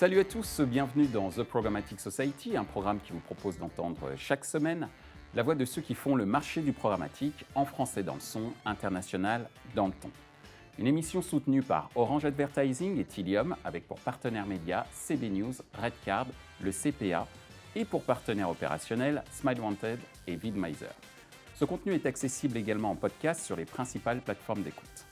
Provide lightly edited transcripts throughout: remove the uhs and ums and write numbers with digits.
Salut à tous, bienvenue dans The Programmatic Society, un programme qui vous propose d'entendre chaque semaine la voix de ceux qui font le marché du programmatique en français dans le son, international dans le ton. Une émission soutenue par Orange Advertising et Tilium avec pour partenaires médias CB News, Redcard, le CPA et pour partenaires opérationnels Smile Wanted et Vidmiser. Ce contenu est accessible également en podcast sur les principales plateformes d'écoute.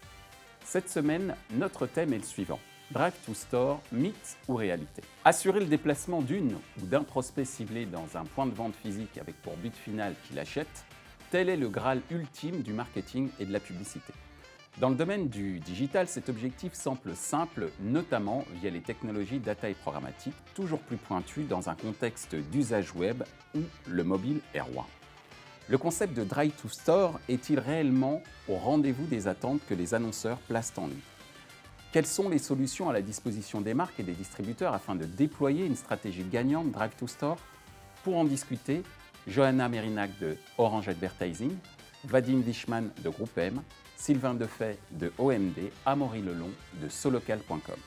Cette semaine, notre thème est le suivant. Drive to Store, mythe ou réalité? Assurer le déplacement d'une ou d'un prospect ciblé dans un point de vente physique avec pour but final qu'il achète, tel est le Graal ultime du marketing et de la publicité. Dans le domaine du digital, cet objectif semble simple, notamment via les technologies data et programmatique, toujours plus pointues dans un contexte d'usage web où le mobile est roi. Le concept de Drive to Store est-il réellement au rendez-vous des attentes que les annonceurs placent en lui? Quelles sont les solutions à la disposition des marques et des distributeurs afin de déployer une stratégie gagnante Drive to Store? Pour en discuter, Johanna Mérinac de Orange Advertising, Vadim Wichmann de Groupe M, Sylvain Defay de OMD, Amaury Lelon de Solocal.com.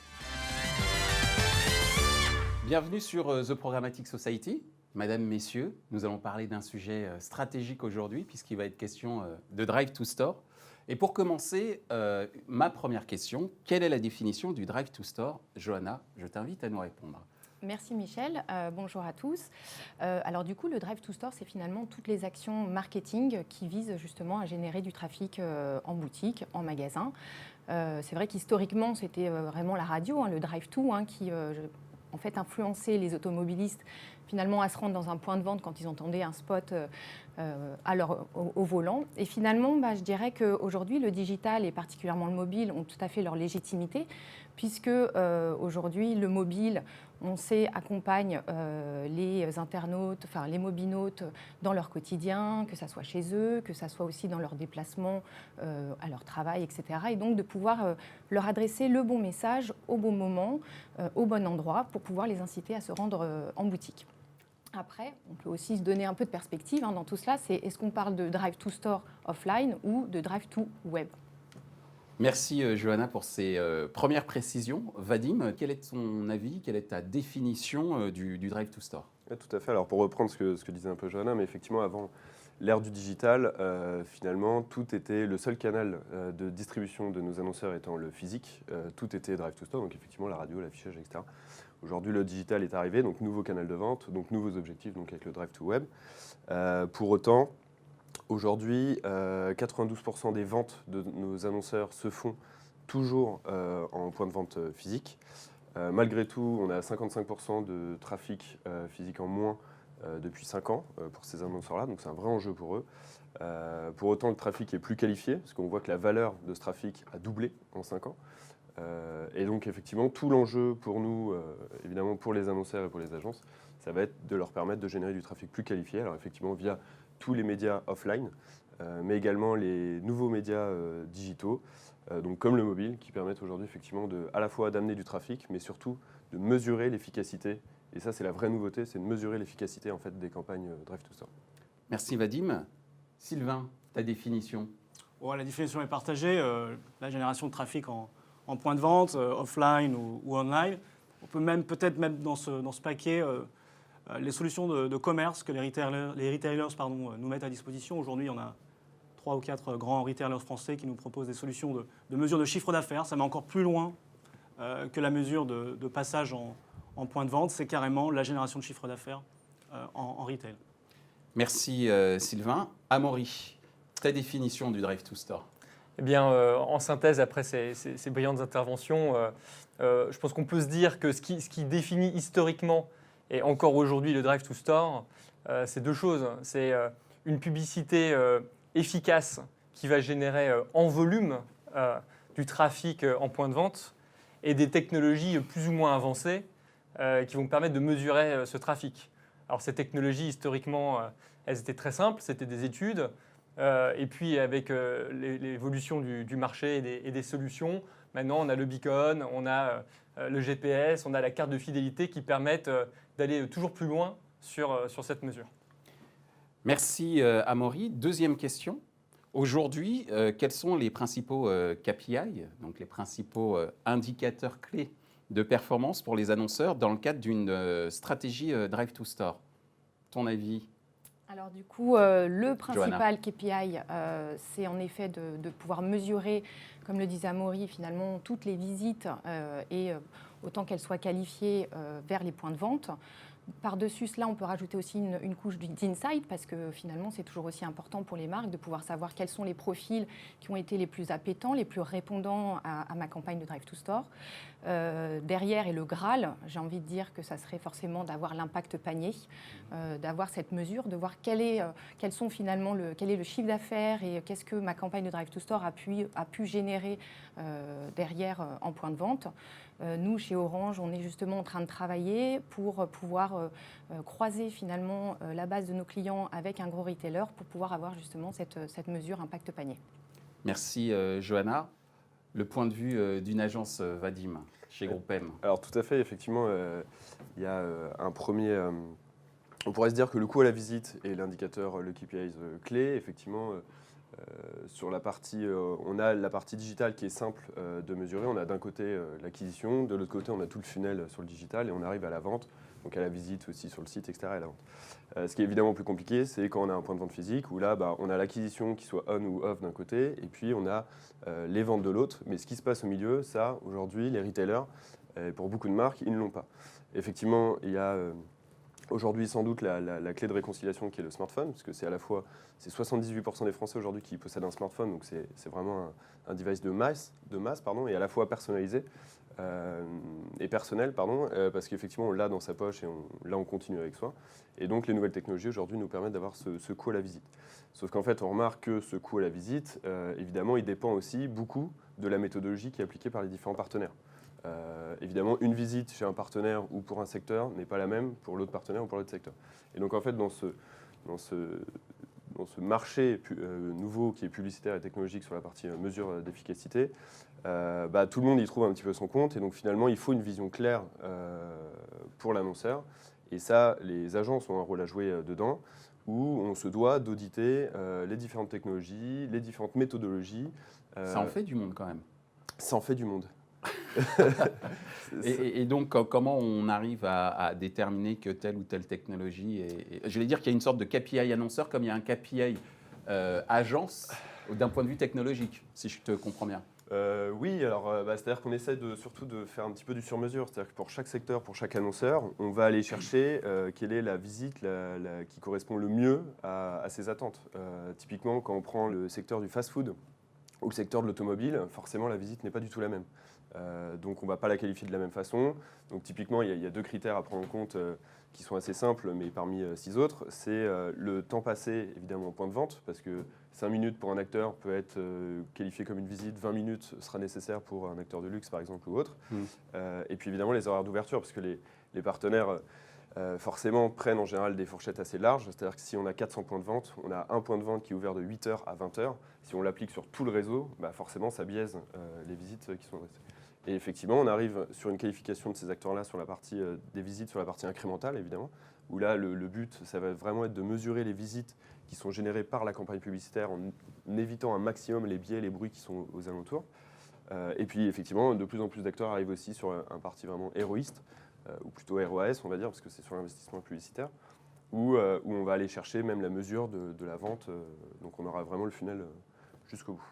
Bienvenue sur The Programmatic Society. Madame, Messieurs, nous allons parler d'un sujet stratégique aujourd'hui puisqu'il va être question de Drive to Store. Et pour commencer, ma première question, quelle est la définition du Drive to Store? Johanna, je t'invite à nous répondre. Merci Michel, bonjour à tous. Alors du coup, le Drive to Store, c'est finalement toutes les actions marketing qui visent justement à générer du trafic en boutique, en magasin. C'est vrai qu'historiquement, c'était vraiment la radio, le Drive to, qui en fait influençait les automobilistes finalement à se rendre dans un point de vente quand ils entendaient un spot au volant. Et finalement, je dirais qu'aujourd'hui, le digital et particulièrement le mobile ont tout à fait leur légitimité, puisque aujourd'hui, le mobile, on sait, accompagne les internautes, enfin les mobinautes dans leur quotidien, que ça soit chez eux, que ça soit aussi dans leurs déplacements, à leur travail, etc. Et donc de pouvoir leur adresser le bon message au bon moment, au bon endroit, pour pouvoir les inciter à se rendre en boutique. Après, on peut aussi se donner un peu de perspective dans tout cela. C'est est-ce qu'on parle de Drive to Store offline ou de Drive to Web? Merci Johanna pour ces premières précisions. Vadim, quel est ton avis, quelle est ta définition du Drive to Store? Oui, tout à fait. Alors pour reprendre ce que disait un peu Johanna, mais effectivement avant l'ère du digital, finalement tout était le seul canal de distribution de nos annonceurs étant le physique, tout était Drive to Store, donc effectivement la radio, l'affichage, etc. Aujourd'hui le digital est arrivé, donc nouveau canal de vente, donc nouveaux objectifs, donc avec le Drive to Web. Pour autant, aujourd'hui, 92% des ventes de nos annonceurs se font toujours en point de vente physique. Malgré tout, on a 55% de trafic physique en moins depuis 5 ans pour ces annonceurs-là, donc c'est un vrai enjeu pour eux. Pour autant, le trafic est plus qualifié, parce qu'on voit que la valeur de ce trafic a doublé en 5 ans. Et donc, effectivement, tout l'enjeu pour nous, évidemment pour les annonceurs et pour les agences, ça va être de leur permettre de générer du trafic plus qualifié, alors effectivement via tous les médias offline, mais également les nouveaux médias digitaux, donc comme le mobile, qui permettent aujourd'hui effectivement à la fois d'amener du trafic, mais surtout de mesurer l'efficacité. Et ça, c'est la vraie nouveauté, c'est de mesurer l'efficacité en fait, des campagnes Drive to Store. Merci Vadim. Sylvain, ta définition? La définition est partagée. La génération de trafic en point de vente, offline ou online. On peut même peut-être mettre dans ce paquet les solutions de commerce que les retailers nous mettent à disposition. Aujourd'hui, on a 3 ou 4 grands retailers français qui nous proposent des solutions de mesure de chiffre d'affaires. Ça va encore plus loin que la mesure de passage en point de vente. C'est carrément la génération de chiffre d'affaires en retail. Merci Sylvain. Amaury, ta définition du Drive to Store? Eh bien, en synthèse, après ces brillantes interventions, je pense qu'on peut se dire que ce qui définit historiquement et encore aujourd'hui le Drive to Store, c'est 2 choses. C'est une publicité efficace qui va générer en volume du trafic en point de vente et des technologies plus ou moins avancées qui vont permettre de mesurer ce trafic. Alors ces technologies, historiquement, elles étaient très simples, c'était des études. Et puis avec l'évolution du marché et des solutions, maintenant on a le beacon, on a le GPS, on a la carte de fidélité qui permettent d'aller toujours plus loin sur cette mesure. Merci Amaury. Deuxième question. Aujourd'hui, quels sont les principaux KPI, donc les principaux indicateurs clés de performance pour les annonceurs dans le cadre d'une stratégie Drive to Store. Ton avis? Alors du coup, le principal KPI, c'est en effet de pouvoir mesurer, comme le disait Amaury, finalement, toutes les visites et autant qu'elles soient qualifiées vers les points de vente. Par-dessus cela, on peut rajouter aussi une couche d'insight parce que finalement, c'est toujours aussi important pour les marques de pouvoir savoir quels sont les profils qui ont été les plus appétants, les plus répondants à ma campagne de Drive to Store. Derrière, et le Graal, j'ai envie de dire que ça serait forcément d'avoir l'impact panier, d'avoir cette mesure, de voir quel est le chiffre d'affaires et qu'est-ce que ma campagne de Drive to Store a pu générer derrière en point de vente. Nous, chez Orange, on est justement en train de travailler pour pouvoir croiser finalement la base de nos clients avec un gros retailer pour pouvoir avoir justement cette mesure impact panier. Merci Johanna. Le point de vue d'une agence Vadim chez GroupM. Alors tout à fait, effectivement, il y a un premier... on pourrait se dire que le coût à la visite est l'indicateur, le KPI clé. Effectivement, sur la partie, on a la partie digitale qui est simple de mesurer. On a d'un côté l'acquisition, de l'autre côté on a tout le funnel sur le digital et on arrive à la vente, donc à la visite aussi sur le site, etc. et à la vente. Ce qui est évidemment plus compliqué, c'est quand on a un point de vente physique où là, on a l'acquisition qui soit on ou off d'un côté et puis on a les ventes de l'autre. Mais ce qui se passe au milieu, ça, aujourd'hui, les retailers, pour beaucoup de marques, ils ne l'ont pas. Effectivement, il y a... aujourd'hui, sans doute, la clé de réconciliation qui est le smartphone, parce que c'est à la fois, c'est 78% des Français aujourd'hui qui possèdent un smartphone, donc c'est vraiment un device de masse, et à la fois personnalisé et personnel, parce qu'effectivement, on l'a dans sa poche et là, on continue avec soi. Et donc, les nouvelles technologies aujourd'hui nous permettent d'avoir ce coût à la visite. Sauf qu'en fait, on remarque que ce coût à la visite, évidemment, il dépend aussi beaucoup de la méthodologie qui est appliquée par les différents partenaires. Évidemment, une visite chez un partenaire ou pour un secteur n'est pas la même pour l'autre partenaire ou pour l'autre secteur. Et donc, en fait, dans ce marché nouveau qui est publicitaire et technologique sur la partie mesure d'efficacité, tout le monde y trouve un petit peu son compte. Et donc, finalement, il faut une vision claire pour l'annonceur. Et ça, les agences ont un rôle à jouer dedans, où on se doit d'auditer les différentes technologies, les différentes méthodologies. Ça en fait du monde quand même. Ça en fait du monde. Et donc, comment on arrive à déterminer que telle ou telle technologie je vais dire qu'il y a une sorte de KPI annonceur comme il y a un KPI agence d'un point de vue technologique, si je te comprends bien. Oui, alors c'est-à-dire qu'on essaie surtout de faire un petit peu du sur-mesure. C'est-à-dire que pour chaque secteur, pour chaque annonceur, on va aller chercher quelle est la visite qui correspond le mieux à ses attentes. Typiquement, quand on prend le secteur du fast-food ou le secteur de l'automobile, forcément la visite n'est pas du tout la même. Donc on ne va pas la qualifier de la même façon. Donc typiquement, il y a deux critères à prendre en compte qui sont assez simples, mais parmi 6 autres. C'est le temps passé, évidemment, au point de vente, parce que 5 minutes pour un acteur peut être qualifié comme une visite, 20 minutes sera nécessaire pour un acteur de luxe, par exemple, ou autre. Et puis évidemment, les horaires d'ouverture, parce que les partenaires, forcément, prennent en général des fourchettes assez larges. C'est-à-dire que si on a 400 points de vente, on a un point de vente qui est ouvert de 8h à 20h. Si on l'applique sur tout le réseau, forcément, ça biaise les visites qui sont adressées. Et effectivement, on arrive sur une qualification de ces acteurs-là sur la partie des visites, sur la partie incrémentale, évidemment, où là, le but, ça va vraiment être de mesurer les visites qui sont générées par la campagne publicitaire en évitant un maximum les biais, les bruits qui sont aux alentours. Et puis, effectivement, de plus en plus d'acteurs arrivent aussi sur un parti vraiment héroïste, ou plutôt ROAS, on va dire, parce que c'est sur l'investissement publicitaire, où on va aller chercher même la mesure de la vente. Donc, on aura vraiment le funnel jusqu'au bout.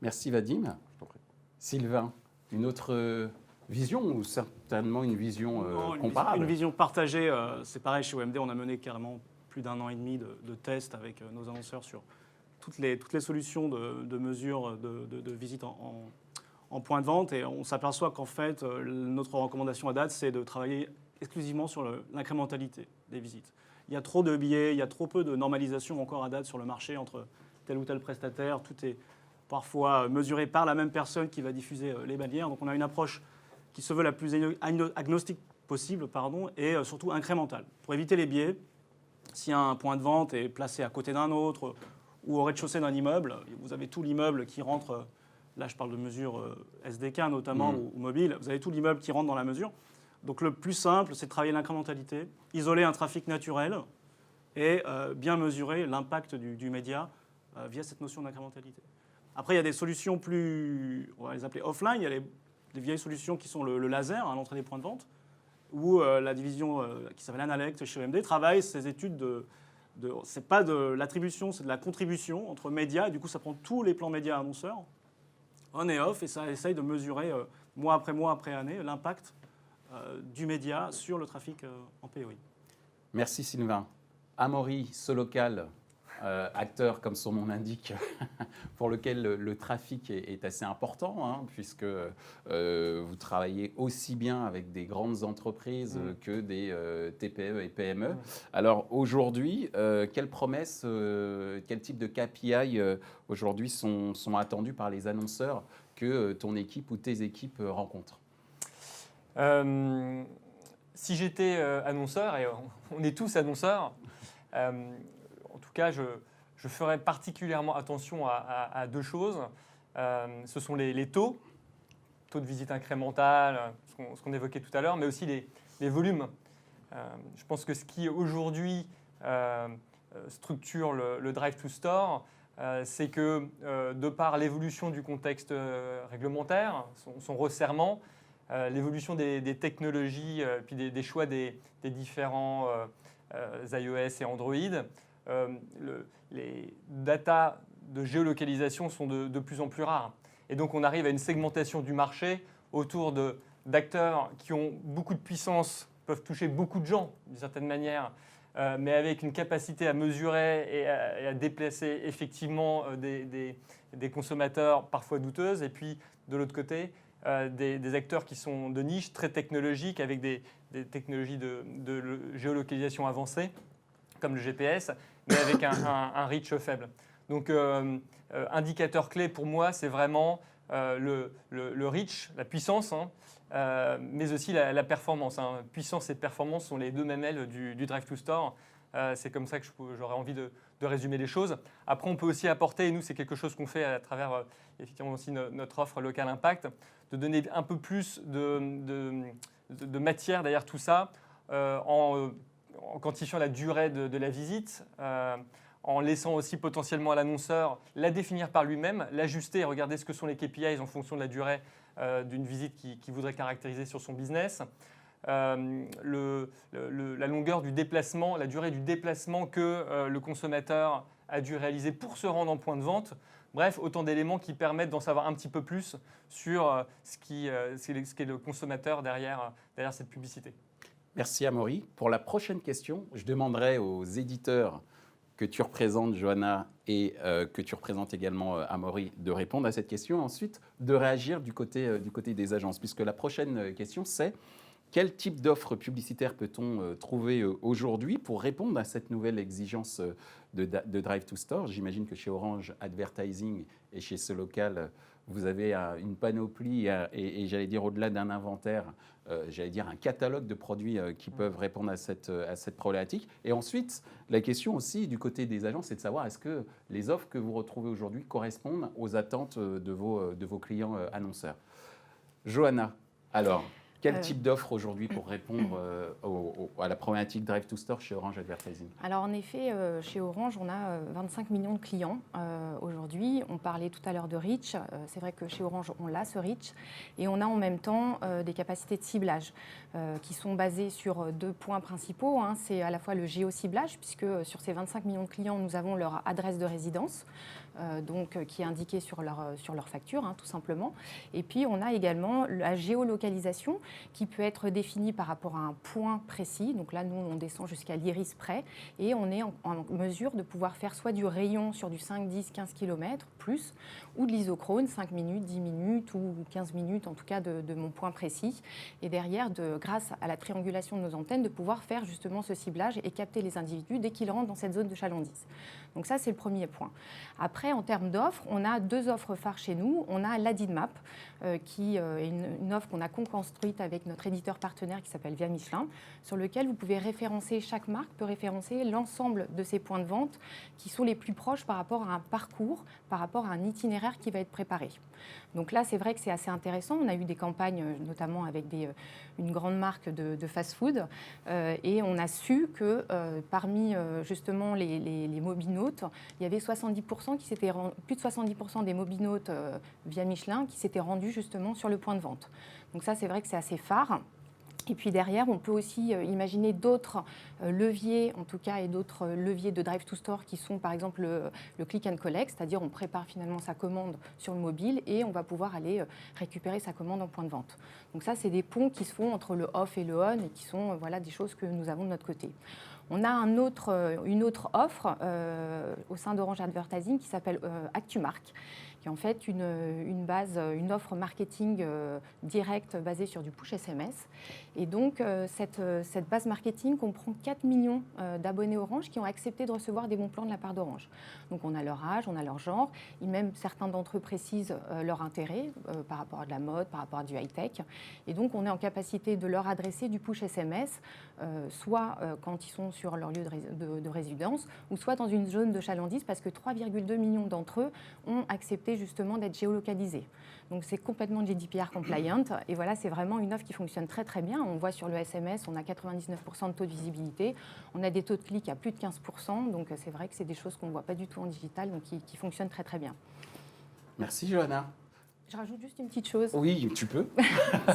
Merci Vadim. Je t'en prie. Sylvain, une autre vision ou certainement une vision comparable? Une vision partagée, c'est pareil, chez OMD, on a mené carrément plus d'1 an et demi de tests avec nos annonceurs sur toutes les solutions de mesure de visite en point de vente. Et on s'aperçoit qu'en fait, notre recommandation à date, c'est de travailler exclusivement sur l'incrémentalité des visites. Il y a trop de biais, il y a trop peu de normalisation encore à date sur le marché entre tel ou tel prestataire. Tout est parfois mesuré par la même personne qui va diffuser les bannières. Donc on a une approche qui se veut la plus agnostique possible, et surtout incrémentale. Pour éviter les biais, si un point de vente est placé à côté d'un autre ou au rez-de-chaussée d'un immeuble, vous avez tout l'immeuble qui rentre, là je parle de mesure SDK notamment ou mobile, vous avez tout l'immeuble qui rentre dans la mesure. Donc le plus simple, c'est de travailler l'incrémentalité, isoler un trafic naturel et bien mesurer l'impact du média via cette notion d'incrémentalité. Après, il y a des solutions plus, on va les appeler offline, il y a les vieilles solutions qui sont le laser à l'entrée des points de vente, où la division qui s'appelle Analect chez EMD travaille ces études c'est pas de l'attribution, c'est de la contribution entre médias, et du coup ça prend tous les plans médias annonceurs, on et off, et ça essaye de mesurer mois après année l'impact du média sur le trafic en POI. Merci Sylvain. Amaury, Solocal, acteur comme son nom l'indique, pour lequel le trafic est assez important, hein, puisque vous travaillez aussi bien avec des grandes entreprises que des TPE et PME. Alors aujourd'hui, quelles promesses, quel type de KPI aujourd'hui sont attendus par les annonceurs que ton équipe ou tes équipes rencontrent? Si j'étais annonceur, et on est tous annonceurs, en tout cas, je ferais particulièrement attention à deux choses. Ce sont les taux de visite incrémentale, ce qu'on évoquait tout à l'heure, mais aussi les volumes. Je pense que ce qui aujourd'hui structure le Drive to Store, c'est que de par l'évolution du contexte réglementaire, son resserrement, l'évolution des technologies, puis des choix des différents iOS et Android, les data de géolocalisation sont de plus en plus rares. Et donc on arrive à une segmentation du marché autour d'acteurs qui ont beaucoup de puissance, peuvent toucher beaucoup de gens d'une certaine manière, mais avec une capacité à mesurer et à déplacer effectivement des consommateurs parfois douteuses. Et puis de l'autre côté, des acteurs qui sont de niche, très technologiques, avec des technologies de géolocalisation avancées, comme le GPS, mais avec un reach faible. Donc, indicateur clé pour moi, c'est vraiment le reach, la puissance, hein, mais aussi la performance. Hein. Puissance et performance sont les deux mamelles du Drive to Store. C'est comme ça que j'aurais envie de résumer les choses. Après, on peut aussi apporter, et nous, c'est quelque chose qu'on fait à travers effectivement aussi notre offre Local Impact, de donner un peu plus de matière derrière tout ça, en quantifiant la durée de la visite, en laissant aussi potentiellement à l'annonceur la définir par lui-même, l'ajuster et regarder ce que sont les KPIs en fonction de la durée d'une visite qu'il voudrait caractériser sur son business. La longueur du déplacement, la durée du déplacement que le consommateur a dû réaliser pour se rendre en point de vente. Bref, autant d'éléments qui permettent d'en savoir un petit peu plus sur ce qu'est le consommateur derrière cette publicité. Merci Amaury. Pour la prochaine question, je demanderai aux éditeurs que tu représentes, Johanna, et que tu représentes également, Amaury, de répondre à cette question. Ensuite, de réagir du côté des agences, puisque la prochaine question, c'est quel type d'offre publicitaire peut-on trouver aujourd'hui pour répondre à cette nouvelle exigence de Drive to Store? J'imagine que chez Orange Advertising et chez Solocal, vous avez une panoplie et j'allais dire au-delà d'un inventaire, j'allais dire un catalogue de produits qui peuvent répondre à cette problématique. Et ensuite, la question aussi du côté des agences, c'est de savoir est-ce que les offres que vous retrouvez aujourd'hui correspondent aux attentes de vos clients annonceurs. Johanna, alors, quel type d'offre aujourd'hui pour répondre à la problématique Drive to Store chez Orange Advertising? Alors en effet, chez Orange, on a 25 millions de clients aujourd'hui. On parlait tout à l'heure de reach. C'est vrai que chez Orange, on a ce reach. Et on a en même temps des capacités de ciblage qui sont basées sur deux points principaux. Hein. C'est à la fois le géociblage, puisque sur ces 25 millions de clients, nous avons leur adresse de résidence. Qui est indiqué sur leur facture, hein, tout simplement. Et puis, on a également la géolocalisation qui peut être définie par rapport à un point précis. Donc là, nous, on descend jusqu'à l'iris près et on est en mesure de pouvoir faire soit du rayon sur du 5, 10, 15 km plus, ou de l'isochrone, 5 minutes, 10 minutes ou 15 minutes, en tout cas, de mon point précis. Et derrière, grâce à la triangulation de nos antennes, de pouvoir faire justement ce ciblage et capter les individus dès qu'ils rentrent dans cette zone de chalandise. Donc ça, c'est le premier point. Après, en termes d'offres, on a deux offres phares chez nous. On a l'AdInMap, qui est une offre qu'on a co-construite conjointe avec notre éditeur partenaire qui s'appelle Via Michelin, sur lequel vous pouvez référencer, chaque marque peut référencer l'ensemble de ses points de vente qui sont les plus proches par rapport à un parcours, par rapport à un itinéraire qui va être préparé. Donc là, c'est vrai que c'est assez intéressant. On a eu des campagnes, notamment avec une grande marque de fast-food, et on a su que parmi justement les mobinautes, il y avait 70% plus de 70% des mobinautes via Michelin qui s'étaient rendus justement sur le point de vente. Donc ça, c'est vrai que c'est assez phare. Et puis derrière, on peut aussi imaginer d'autres leviers, en tout cas, et d'autres leviers de Drive to Store qui sont par exemple le click and collect, c'est-à-dire on prépare finalement sa commande sur le mobile et on va pouvoir aller récupérer sa commande en point de vente. Donc ça, c'est des ponts qui se font entre le off et le on et qui sont voilà, des choses que nous avons de notre côté. On a une autre offre au sein d'Orange Advertising qui s'appelle ActuMark, qui est en fait une offre marketing directe basée sur du push SMS. Et donc, cette base marketing comprend 4 millions d'abonnés Orange qui ont accepté de recevoir des bons plans de la part d'Orange. Donc, on a leur âge, on a leur genre, et même certains d'entre eux précisent leur intérêt par rapport à de la mode, par rapport à du high-tech. Et donc, on est en capacité de leur adresser du push SMS, soit quand ils sont sur leur lieu de résidence, ou soit dans une zone de chalandise, parce que 3,2 millions d'entre eux ont accepté justement d'être géolocalisés. Donc c'est complètement GDPR compliant, et voilà, c'est vraiment une offre qui fonctionne très très bien. On voit sur le SMS, on a 99% de taux de visibilité, on a des taux de clic à plus de 15%, donc c'est vrai que c'est des choses qu'on ne voit pas du tout en digital, donc qui fonctionnent très très bien. Merci Johanna. Je rajoute juste une petite chose. Oui, tu peux.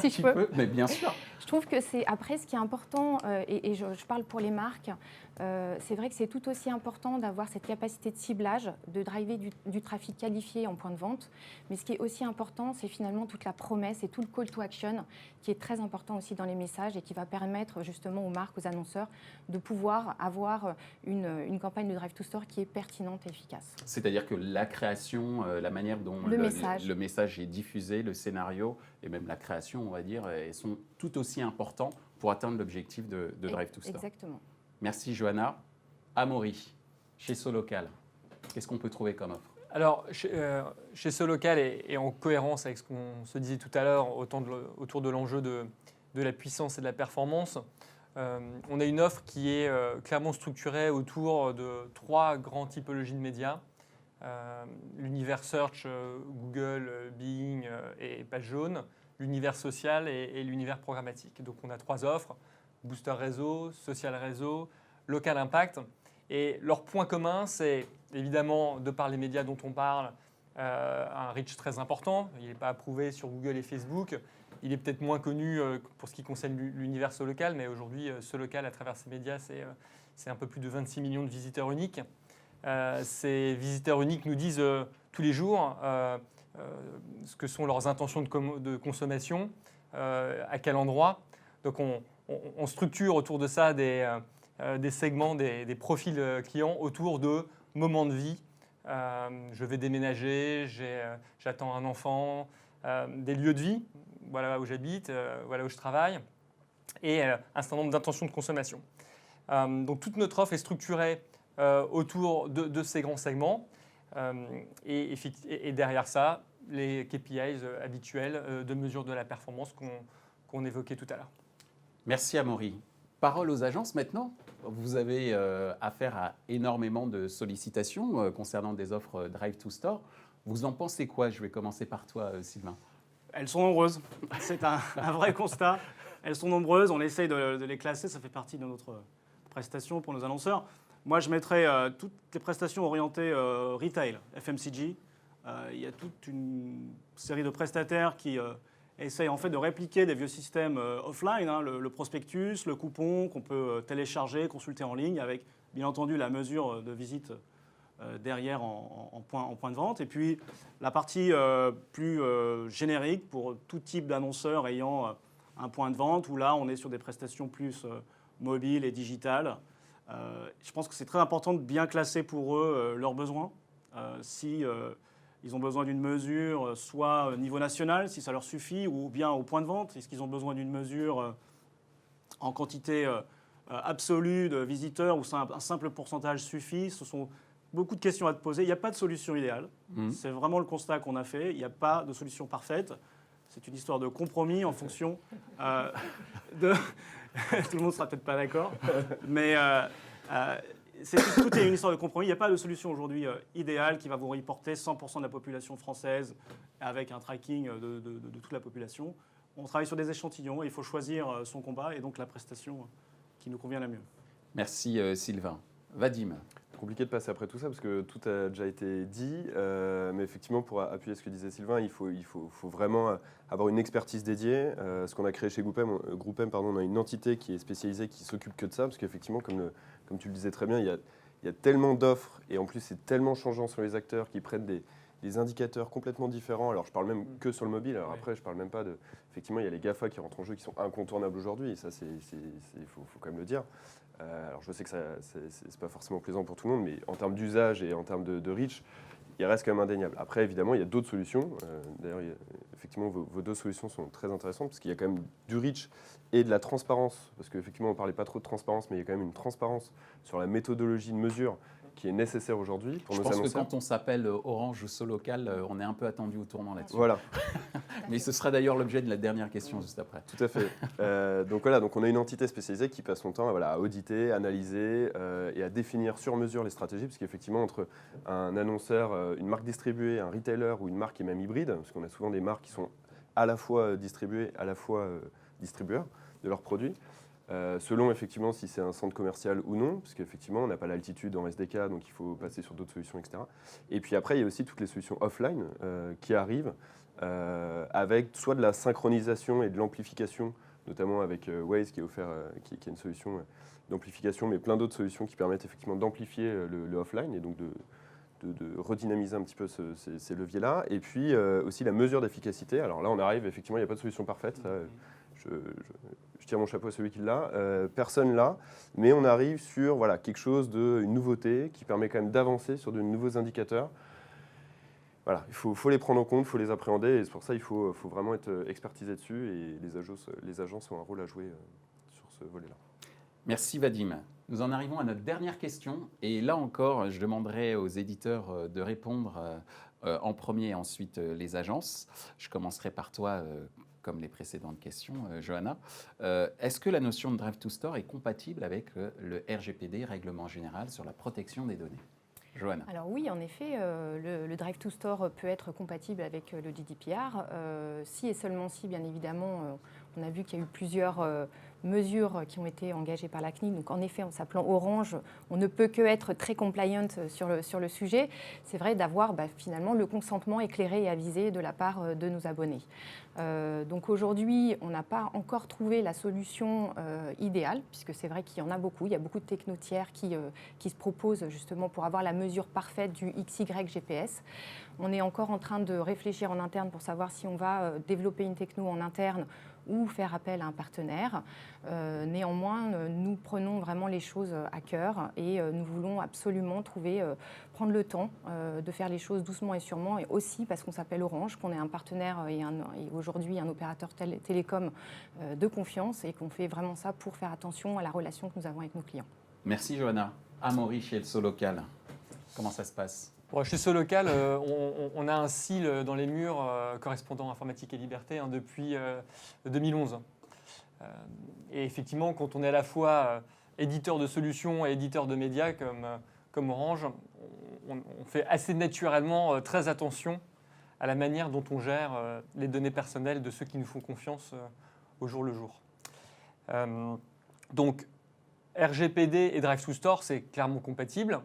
Si je peux. Mais bien sûr. Je trouve que c'est, après, ce qui est important, et je parle pour les marques, c'est vrai que c'est tout aussi important d'avoir cette capacité de ciblage, de driver du trafic qualifié en point de vente. Mais ce qui est aussi important, c'est finalement toute la promesse et tout le call to action qui est très important aussi dans les messages et qui va permettre justement aux marques, aux annonceurs de pouvoir avoir une campagne de Drive to Store qui est pertinente et efficace. C'est-à-dire que la création, la manière dont le message est diffusé, le scénario et même la création, on va dire, sont tout aussi importants pour atteindre l'objectif de Drive to Store. Exactement. Merci Johanna. Amaury, chez Solocal, qu'est-ce qu'on peut trouver comme offre ? Alors, chez Solocal, et en cohérence avec ce qu'on se disait tout à l'heure autour de l'enjeu de la puissance et de la performance, on a une offre qui est clairement structurée autour de 3 grandes typologies de médias. L'univers search, Google, Bing et Page Jaune, l'univers social et l'univers programmatique. Donc on a 3 offres, Booster Réseau, Social Réseau, Local Impact. Et leur point commun, c'est évidemment, de par les médias dont on parle, un reach très important. Il n'est pas approuvé sur Google et Facebook. Il est peut-être moins connu pour ce qui concerne l'univers Solocal, mais aujourd'hui, Solocal, à travers ces médias, c'est un peu plus de 26 millions de visiteurs uniques. Ces visiteurs uniques nous disent tous les jours ce que sont leurs intentions de consommation, à quel endroit. Donc on structure autour de ça des segments, des profils clients autour de moments de vie. Je vais déménager, j'attends un enfant, des lieux de vie, voilà où j'habite, voilà où je travaille, et un certain nombre d'intentions de consommation. Donc toute notre offre est structurée autour de ces grands segments. Et derrière ça, les KPIs habituels de mesure de la performance qu'on évoquait tout à l'heure. Merci Amaury. Parole aux agences maintenant. Vous avez affaire à énormément de sollicitations concernant des offres Drive to Store. Vous en pensez quoi ? Je vais commencer par toi, Sylvain. Elles sont nombreuses. C'est un vrai constat. Elles sont nombreuses. On essaye de les classer. Ça fait partie de notre prestation pour nos annonceurs. Moi, je mettrais toutes les prestations orientées retail, FMCG. Il y a toute une série de prestataires qui essayent en fait de répliquer des vieux systèmes offline, hein, le prospectus, le coupon qu'on peut télécharger, consulter en ligne, avec bien entendu la mesure de visite derrière en point de vente. Et puis la partie plus générique pour tout type d'annonceurs ayant un point de vente, où là on est sur des prestations plus mobiles et digitales. Je pense que c'est très important de bien classer pour eux leurs besoins. Si ils ont besoin d'une mesure, soit au niveau national, si ça leur suffit, ou bien au point de vente. Est-ce qu'ils ont besoin d'une mesure en quantité absolue de visiteurs, ou un simple pourcentage suffit? Ce sont beaucoup de questions à te poser. Il n'y a pas de solution idéale. C'est vraiment le constat qu'on a fait. Il n'y a pas de solution parfaite. c'est une histoire de compromis en fonction de... Tout le monde ne sera peut-être pas d'accord, mais tout est une histoire de compromis. Il n'y a pas de solution aujourd'hui idéale qui va vous reporter 100% de la population française avec un tracking de toute la population. On travaille sur des échantillons et il faut choisir son combat et donc la prestation qui nous convient la mieux. Merci Sylvain. Vadim. C'est compliqué de passer après tout ça parce que tout a déjà été dit, mais effectivement pour appuyer ce que disait Sylvain, il faut vraiment avoir une expertise dédiée. Ce qu'on a créé chez Groupem, on a une entité qui est spécialisée, qui s'occupe que de ça, parce qu'effectivement, comme tu le disais très bien, il y a tellement d'offres et en plus c'est tellement changeant sur les acteurs qui prennent des indicateurs complètement différents. Alors je parle même que sur le mobile, alors après je parle même pas de... Effectivement, il y a les GAFA qui rentrent en jeu qui sont incontournables aujourd'hui, et ça faut quand même le dire. Alors je sais que c'est pas forcément plaisant pour tout le monde, mais en termes d'usage et en termes de reach, il reste quand même indéniable. Après, évidemment, il y a d'autres solutions. D'ailleurs, effectivement, vos deux solutions sont très intéressantes parce qu'il y a quand même du reach et de la transparence. Parce qu'effectivement, on ne parlait pas trop de transparence, mais il y a quand même une transparence sur la méthodologie de mesure qui est nécessaire aujourd'hui pour nos annonceurs. Je pense que quand on s'appelle Orange ou Solocal, on est un peu attendu au tournant là-dessus. Voilà. Mais ce sera d'ailleurs l'objet de la dernière question juste après. Tout à fait. Donc on a une entité spécialisée qui passe son temps à auditer, analyser et à définir sur mesure les stratégies, parce qu'effectivement entre un annonceur, une marque distribuée, un retailer ou une marque qui est même hybride, parce qu'on a souvent des marques qui sont à la fois distribuées, à la fois distributeurs de leurs produits, selon effectivement si c'est un centre commercial ou non, parce qu'effectivement on n'a pas l'altitude en SDK, donc il faut passer sur d'autres solutions, etc. Et puis après il y a aussi toutes les solutions offline qui arrivent, avec soit de la synchronisation et de l'amplification, notamment avec Waze qui est offert, qui est une solution d'amplification, mais plein d'autres solutions qui permettent effectivement d'amplifier le offline et donc de redynamiser un petit peu ces leviers-là. Et puis aussi la mesure d'efficacité. Alors là on arrive, effectivement il n'y a pas de solution parfaite. Ça, je tire mon chapeau à celui qui l'a. Personne l'a, mais on arrive sur quelque chose une nouveauté qui permet quand même d'avancer sur de nouveaux indicateurs. Voilà, il faut les prendre en compte, il faut les appréhender, et c'est pour ça qu'il faut vraiment être expertisé dessus, et les agences ont un rôle à jouer sur ce volet-là. Merci Vadim. Nous en arrivons à notre dernière question, et là encore, je demanderai aux éditeurs de répondre en premier et ensuite les agences. Je commencerai par toi, comme les précédentes questions, Johanna. Est-ce que la notion de Drive to Store est compatible avec le RGPD, Règlement général sur la protection des données ? Johanna. Alors oui, en effet, le Drive to Store peut être compatible avec le GDPR, si et seulement si, bien évidemment, on a vu qu'il y a eu plusieurs mesures qui ont été engagées par la CNIL. Donc en effet, en s'appelant Orange, on ne peut que être très compliant sur le sujet. C'est vrai d'avoir finalement le consentement éclairé et avisé de la part de nos abonnés. Donc aujourd'hui, on n'a pas encore trouvé la solution idéale, puisque c'est vrai qu'il y en a beaucoup. Il y a beaucoup de technotières qui se proposent justement pour avoir la mesure parfaite du XY GPS. On est encore en train de réfléchir en interne pour savoir si on va développer une techno en interne ou faire appel à un partenaire. Néanmoins, nous prenons vraiment les choses à cœur et nous voulons absolument prendre le temps de faire les choses doucement et sûrement, et aussi parce qu'on s'appelle Orange, qu'on est un partenaire et aujourd'hui un opérateur télécom de confiance, et qu'on fait vraiment ça pour faire attention à la relation que nous avons avec nos clients. Merci Johanna. Amaury, chez le Solocal, comment ça se passe ? Chez Solocal, on a un SIL dans les murs correspondant à Informatique et Liberté depuis 2011. Et effectivement, quand on est à la fois éditeur de solutions et éditeur de médias comme Orange, on fait assez naturellement très attention à la manière dont on gère les données personnelles de ceux qui nous font confiance au jour le jour. Donc, RGPD et Drive to Store, c'est clairement compatible.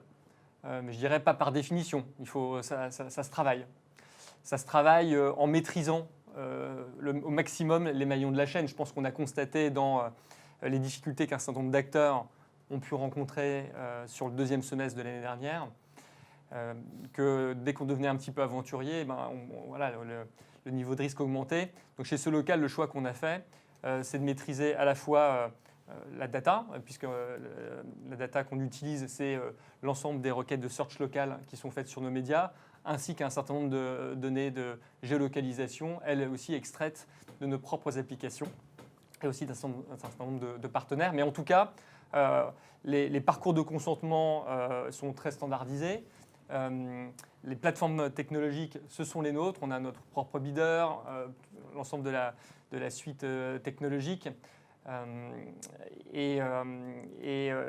Mais je dirais pas par définition, ça se travaille. Ça se travaille en maîtrisant au maximum les maillons de la chaîne. Je pense qu'on a constaté dans les difficultés qu'un certain nombre d'acteurs ont pu rencontrer sur le deuxième semestre de l'année dernière, que dès qu'on devenait un petit peu aventurier, le niveau de risque augmentait. Donc chez Solocal, le choix qu'on a fait, c'est de maîtriser à la fois la data, puisque la data qu'on utilise, c'est l'ensemble des requêtes de search locales qui sont faites sur nos médias, ainsi qu'un certain nombre de données de géolocalisation, elles aussi extraites de nos propres applications, et aussi d'un certain nombre de partenaires. Mais en tout cas, les parcours de consentement sont très standardisés. Les plateformes technologiques, ce sont les nôtres. On a notre propre bidder, l'ensemble de la suite technologique. Et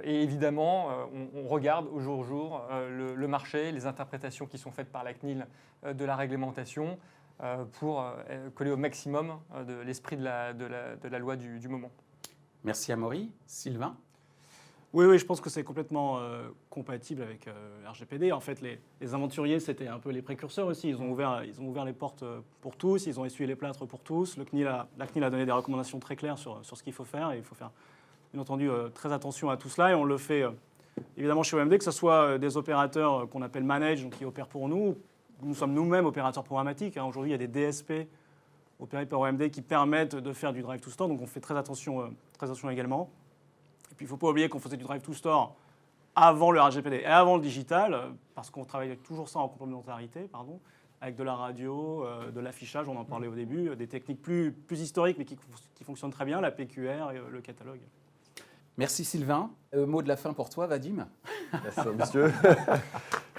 évidemment, on regarde au jour le jour le marché, les interprétations qui sont faites par la CNIL de la réglementation pour coller au maximum de l'esprit de la loi du moment. Merci Amaury. Sylvain? Oui, je pense que c'est complètement compatible avec RGPD. En fait, les aventuriers, c'était un peu les précurseurs aussi. Ils ont ouvert les portes pour tous, ils ont essuyé les plâtres pour tous. La CNIL a donné des recommandations très claires sur ce qu'il faut faire. Et il faut faire, bien entendu, très attention à tout cela. Et on le fait évidemment chez OMD, que ce soit des opérateurs qu'on appelle manage, donc qui opèrent pour nous. Nous sommes nous-mêmes opérateurs programmatiques. Aujourd'hui, il y a des DSP opérés par OMD qui permettent de faire du Drive to Store. Donc on fait très attention également. Et puis il ne faut pas oublier qu'on faisait du Drive to Store avant le RGPD et avant le digital, parce qu'on travaille toujours ça en complémentarité, avec de la radio, de l'affichage, on en parlait au début, des techniques plus historiques mais qui fonctionnent très bien, la PQR et le catalogue. Merci Sylvain. Mot de la fin pour toi, Vadim. Merci monsieur.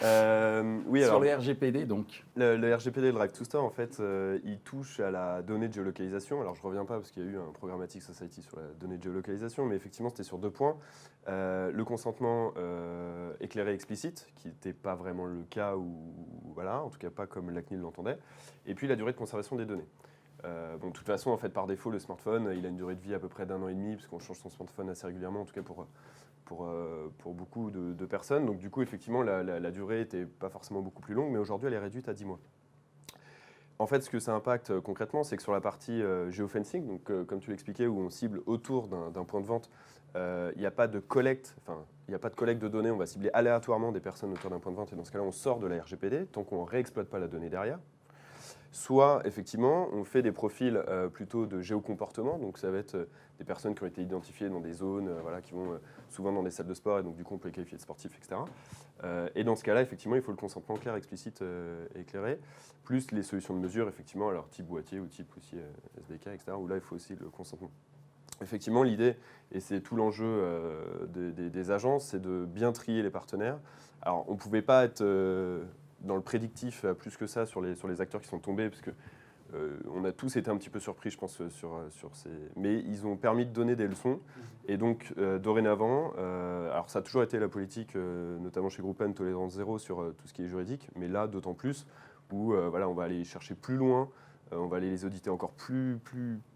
Sur le RGPD donc. Le RGPD, le Drive to Store, en fait, il touche à la donnée de géolocalisation. Alors je ne reviens pas parce qu'il y a eu un Programmatic Society sur la donnée de géolocalisation, mais effectivement c'était sur 2 points. Le consentement éclairé explicite, qui n'était pas vraiment le cas, en tout cas pas comme la CNIL l'entendait, et puis la durée de conservation des données. De toute façon, en fait, par défaut, le smartphone, il a une durée de vie à peu près d'1 an et demi, parce qu'on change son smartphone assez régulièrement, en tout cas pour beaucoup de personnes. Donc du coup, effectivement, la durée n'était pas forcément beaucoup plus longue, mais aujourd'hui, elle est réduite à 10 mois. En fait, ce que ça impacte concrètement, c'est que sur la partie geofencing, donc comme tu l'expliquais, où on cible autour d'un point de vente, il n'y a pas de collecte, de données, on va cibler aléatoirement des personnes autour d'un point de vente, et dans ce cas-là, on sort de la RGPD, tant qu'on ne réexploite pas la donnée derrière. Soit, effectivement, on fait des profils plutôt de géocomportement, donc ça va être des personnes qui ont été identifiées dans des zones, qui vont souvent dans des salles de sport, et donc du coup on peut les qualifier de sportifs, etc. Et dans ce cas-là, effectivement, il faut le consentement clair, explicite, éclairé, plus les solutions de mesure, effectivement, alors type boîtier ou type aussi SDK, etc., où là il faut aussi le consentement. Effectivement, l'idée, et c'est tout l'enjeu des agences, c'est de bien trier les partenaires. Alors, on ne pouvait pas être dans le prédictif plus que ça sur les acteurs qui sont tombés, parce que on a tous été un petit peu surpris, je pense, sur ces... Mais ils ont permis de donner des leçons. Et donc, dorénavant, alors ça a toujours été la politique, notamment chez Groupon, tolérance zéro sur tout ce qui est juridique, mais là, d'autant plus, où on va aller chercher plus loin, on va aller les auditer encore plus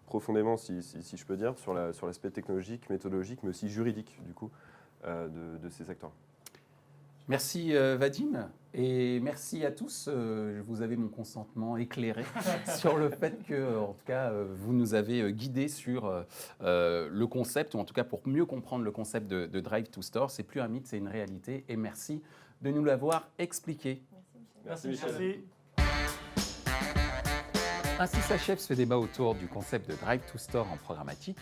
profondément, si je peux dire, sur l'aspect technologique, méthodologique, mais aussi juridique, du coup, de ces acteurs. Merci Vadim, et merci à tous. Vous avez mon consentement éclairé sur le fait que, en tout cas, vous nous avez guidés sur le concept, ou en tout cas pour mieux comprendre le concept de Drive to Store. C'est plus un mythe, c'est une réalité, et merci de nous l'avoir expliqué. Merci Michel. Ainsi s'achève ce débat autour du concept de Drive to Store en programmatique.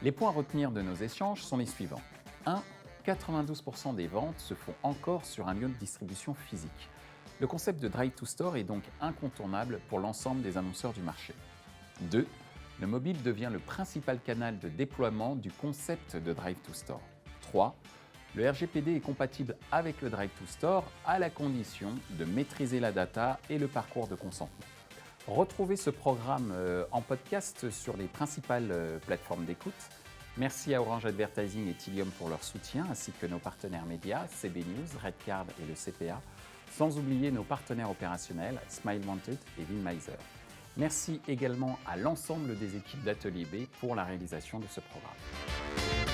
Les points à retenir de nos échanges sont les suivants. 1. 92% des ventes se font encore sur un lieu de distribution physique. Le concept de Drive to Store est donc incontournable pour l'ensemble des annonceurs du marché. 2. Le mobile devient le principal canal de déploiement du concept de Drive to Store. 3. Le RGPD est compatible avec le Drive to Store à la condition de maîtriser la data et le parcours de consentement. Retrouvez ce programme en podcast sur les principales plateformes d'écoute. Merci à Orange Advertising et Tilium pour leur soutien, ainsi que nos partenaires médias, CB News, Redcard et le CPA, sans oublier nos partenaires opérationnels, Smile Wanted et Winmiser. Merci également à l'ensemble des équipes d'Atelier B pour la réalisation de ce programme.